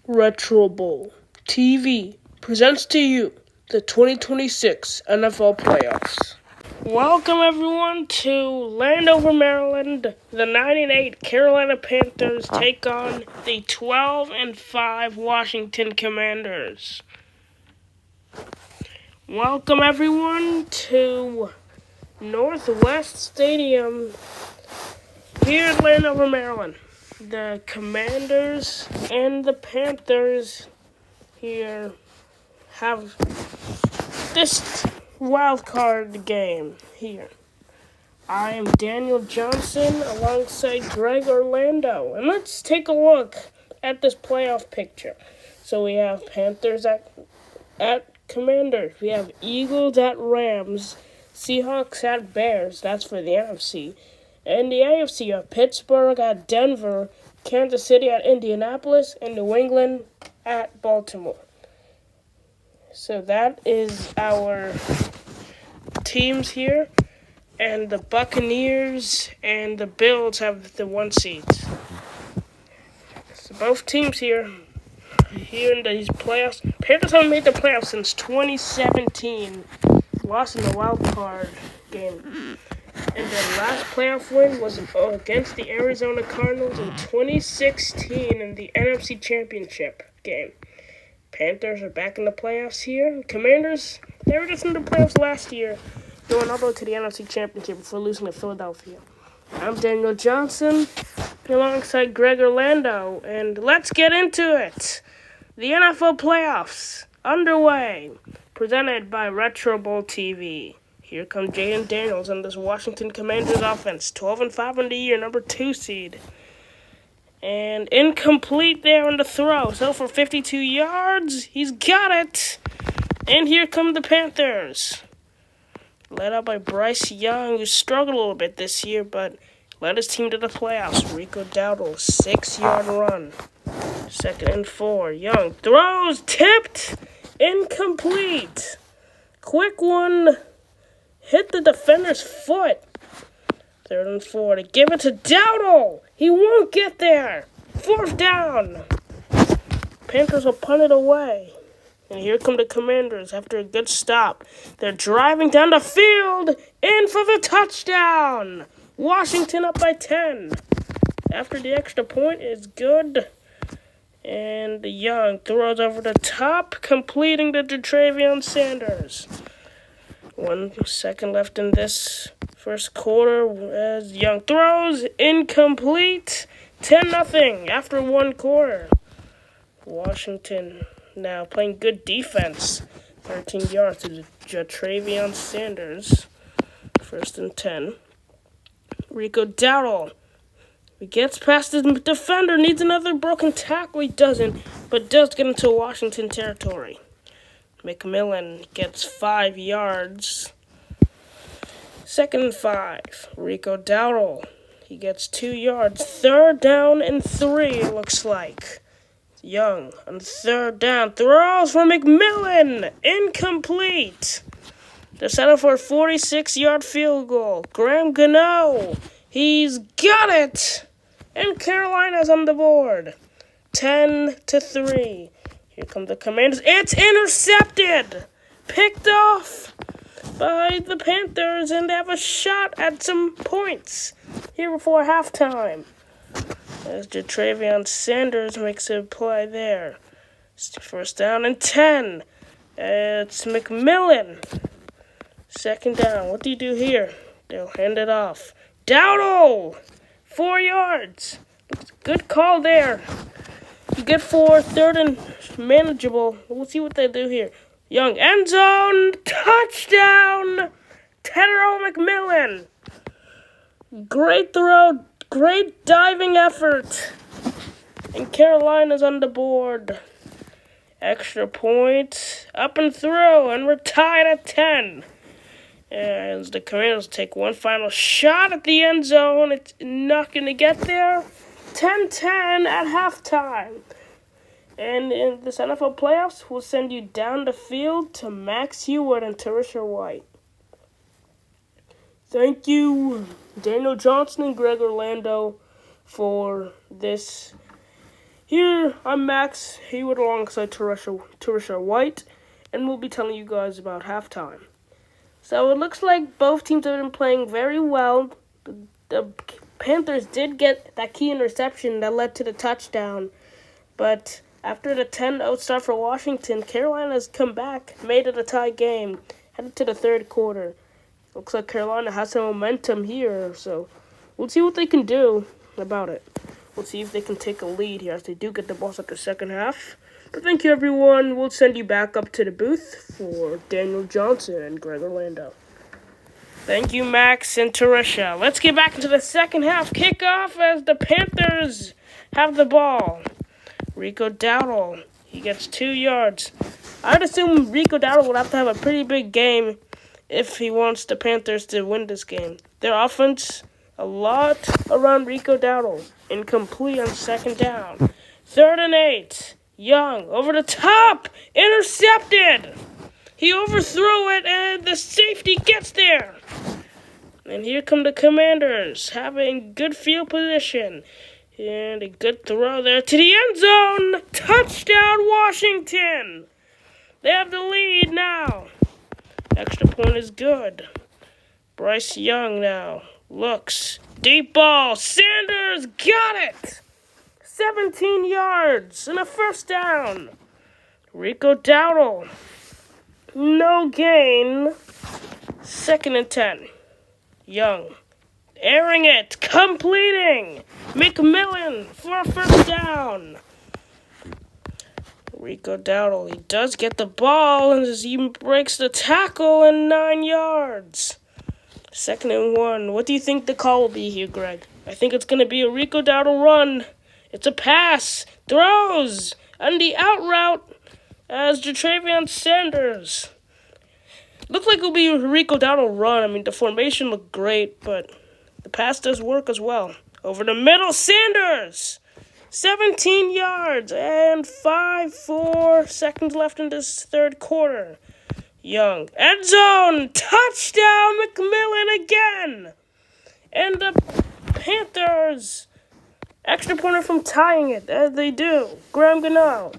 Retro Bowl TV presents to you the 2026 NFL Playoffs. Welcome everyone to Landover, Maryland. The 9-8 Carolina Panthers take on the 12-5 Washington Commanders. Welcome everyone to Northwest Stadium here in Landover, Maryland. The Commanders and the Panthers here have this wild card game here. I am Daniel Johnson alongside Greg Orlando, and let's take a look at this playoff picture. So we have Panthers at Commanders, we have Eagles at Rams, Seahawks at Bears, that's for the NFC. In the AFC, you have Pittsburgh at Denver, Kansas City at Indianapolis, and New England at Baltimore. So that is our teams here. And the Buccaneers and the Bills have the 1 seeds. So both teams here in these playoffs. Panthers haven't made the playoffs since 2017. Lost in the wild card game. And their last playoff win was against the Arizona Cardinals in 2016 in the NFC Championship game. Panthers are back in the playoffs here. Commanders, they were just in the playoffs last year, going all the way to the NFC Championship before losing to Philadelphia. I'm Daniel Johnson, alongside Greg Orlando, and let's get into it. The NFL playoffs underway, presented by Retro Bowl TV. Here comes Jaden Daniels on this Washington Commanders offense. 12-5 in the year, number 2 seed. And incomplete there on the throw. So for 52 yards, he's got it. And here come the Panthers. Led out by Bryce Young, who struggled a little bit this year, but led his team to the playoffs. Rico Dowdle, 6-yard run. 2nd and 4. Young throws, tipped, incomplete. Quick one. Hit the defender's foot. 3rd and 4 to give it to Dowdle. He won't get there. 4th down. Panthers will punt it away. And here come the Commanders after a good stop. They're driving down the field. In for the touchdown. Washington up by 10. After the extra point is good. And Young throws over the top, completing to Travion Sanders. 1 second left in this first quarter as Young throws, incomplete, 10-0 after 1 quarter. Washington now playing good defense, 13 yards to Travion Sanders, 1st and 10. Rico Dowdle, he gets past the defender, needs another broken tackle, he doesn't, but does get into Washington territory. McMillan gets 5 yards. 2nd and 5. Rico Dowdle. He gets 2 yards. 3rd down and 3, it looks like. Young on 3rd down. Throws for McMillan. Incomplete. They're set up for a 46-yard field goal. Graham Gano. He's got it. And Carolina's on the board. 10-3. Here come the Commanders. It's intercepted! Picked off by the Panthers, and they have a shot at some points here before halftime. As Travion Sanders makes a play there. It's 1st down and 10. It's McMillan. 2nd down. What do you do here? They'll hand it off. Dowdle! 4 yards. Good call there. You get 4, 3rd and manageable. We'll see what they do here. Young, end zone, touchdown, Tedero McMillan. Great throw, great diving effort. And Carolina's on the board. Extra point, up and through, and we're tied at 10. As the Commanders take one final shot at the end zone, it's not going to get there. 10-10 at halftime. And in this NFL playoffs, we'll send you down the field to Max Hewitt and Teresa White. Thank you, Daniel Johnson and Greg Orlando, for this Here, I'm Max Haywood alongside Teresa White, and we'll be telling you guys about halftime. So it looks like both teams have been playing very well. The Panthers did get that key interception that led to the touchdown, but after the 10-0 start for Washington, Carolina has come back, made it a tie game, headed to the third quarter. Looks like Carolina has some momentum here, so we'll see what they can do about it. We'll see if they can take a lead here as they do get the ball at the second half. But thank you, everyone. We'll send you back up to the booth for Daniel Johnson and Greg Orlando. Thank you, Max and Teresa. Let's get back into the second half kickoff as the Panthers have the ball. Rico Dowdle, he gets 2 yards. I'd assume Rico Dowdle would have to have a pretty big game if he wants the Panthers to win this game. Their offense, a lot around Rico Dowdle. Incomplete on second down. 3rd and 8. Young, over the top, intercepted. He overthrew it, and the safety gets there. And here come the Commanders, having good field position. And a good throw there to the end zone. Touchdown, Washington. They have the lead now. Extra point is good. Bryce Young now looks. Deep ball. Sanders got it. 17 yards and a first down. Rico Dowdle. No gain. 2nd and 10. Young. Airing it. Completing. McMillan for a first down. Rico Dowdle. He does get the ball as he breaks the tackle and 9 yards. 2nd and 1. What do you think the call will be here, Greg? I think it's going to be a Rico Dowdle run. It's a pass. Throws. On the out route as Ja'Travion Sanders. Looked like it'll be a Rico Dowdle run. I mean, the formation looked great, but the pass does work as well. Over the middle, Sanders. 17 yards and 4 seconds left in this third quarter. Young. End zone. Touchdown, McMillan again. And the Panthers. Extra pointer from tying it, as they do. Graham Gano.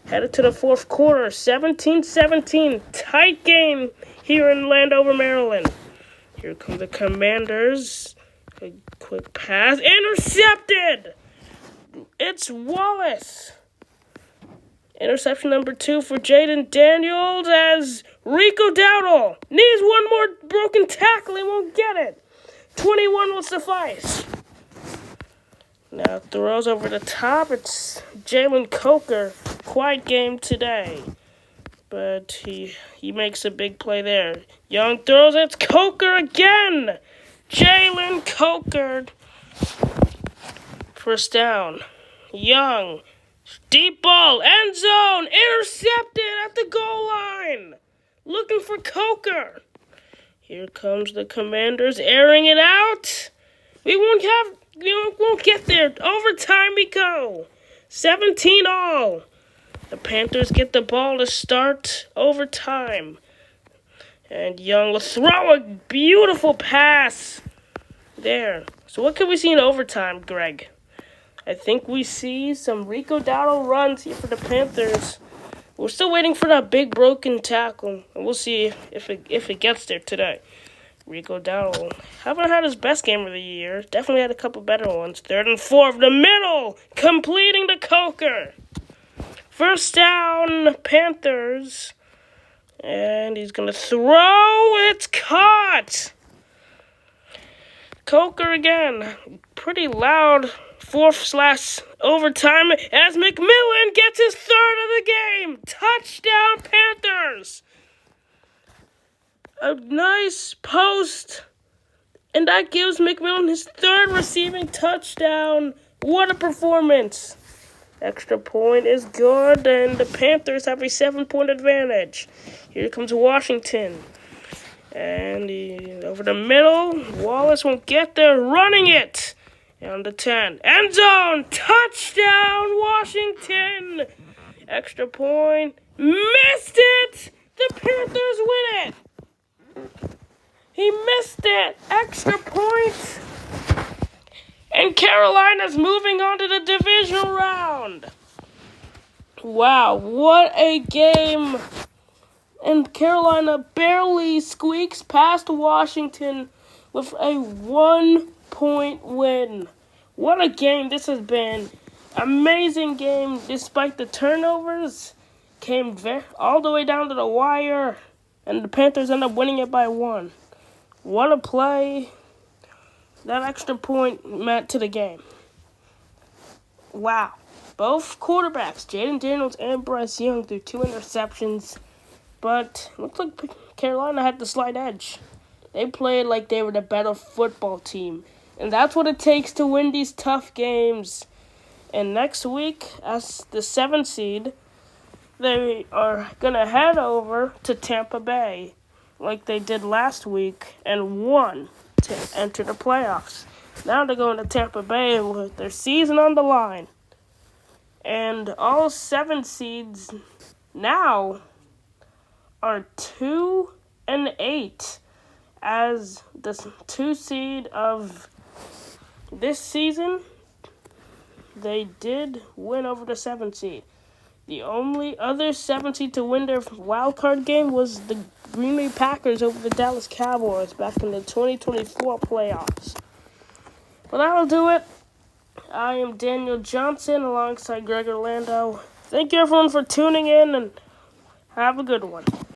Headed to the fourth quarter. 17-17. Tight game here in Landover, Maryland. Here come the Commanders. A quick pass. Intercepted. It's Wallace. Interception number 2 for Jaden Daniels as Rico Dowdle needs one more broken tackle. He won't get it. 21 will suffice. Now throws over the top. It's Jalen Coker. Quiet game today. But he makes a big play there. Young throws. It's Coker again. Jalen Coker. First down. Young. Deep ball. End zone. Intercepted at the goal line. Looking for Coker. Here comes the Commanders airing it out. We won't get there. Overtime we go. 17-all. The Panthers get the ball to start overtime. And Young will throw a beautiful pass there. So what can we see in overtime, Greg? I think we see some Rico Dowdle runs here for the Panthers. We're still waiting for that big broken tackle, and we'll see if it gets there today. Rico Dowdle haven't had his best game of the year. Definitely had a couple better ones. 3rd and 4 of the middle, completing the Coker. First down, Panthers, and he's gonna throw. It's caught. Coker again, pretty loud. 4/overtime as McMillan gets his 3rd of the game. Touchdown, Panthers. A nice post, and that gives McMillan his 3rd receiving touchdown. What a performance. Extra point is good, and the Panthers have a 7-point advantage. Here comes Washington. And over the middle, Wallace won't get there, running it. On the 10. End zone. Touchdown, Washington. Extra point. Missed it. The Panthers win it. He missed it. Extra point. And Carolina's moving on to the divisional round. Wow, what a game. And Carolina barely squeaks past Washington with a 1-point win. What a game this has been. Amazing game despite the turnovers. Came all the way down to the wire. And the Panthers end up winning it by 1. What a play that extra point meant to the game. Wow. Both quarterbacks, Jaden Daniels and Bryce Young, threw 2 interceptions. But looks like Carolina had the slight edge. They played like they were the better football team. And that's what it takes to win these tough games. And next week, as the 7th seed, they are going to head over to Tampa Bay like they did last week and won to enter the playoffs. Now they're going to Tampa Bay with their season on the line. And all 7 seeds now are 2-8 as the 2 seed of this season. They did win over the 7 seed. The only other 7 seed to win their wild card game was the Green Bay Packers over the Dallas Cowboys back in the 2024 playoffs. Well, that'll do it. I am Daniel Johnson alongside Greg Orlando. Thank you everyone for tuning in and have a good one.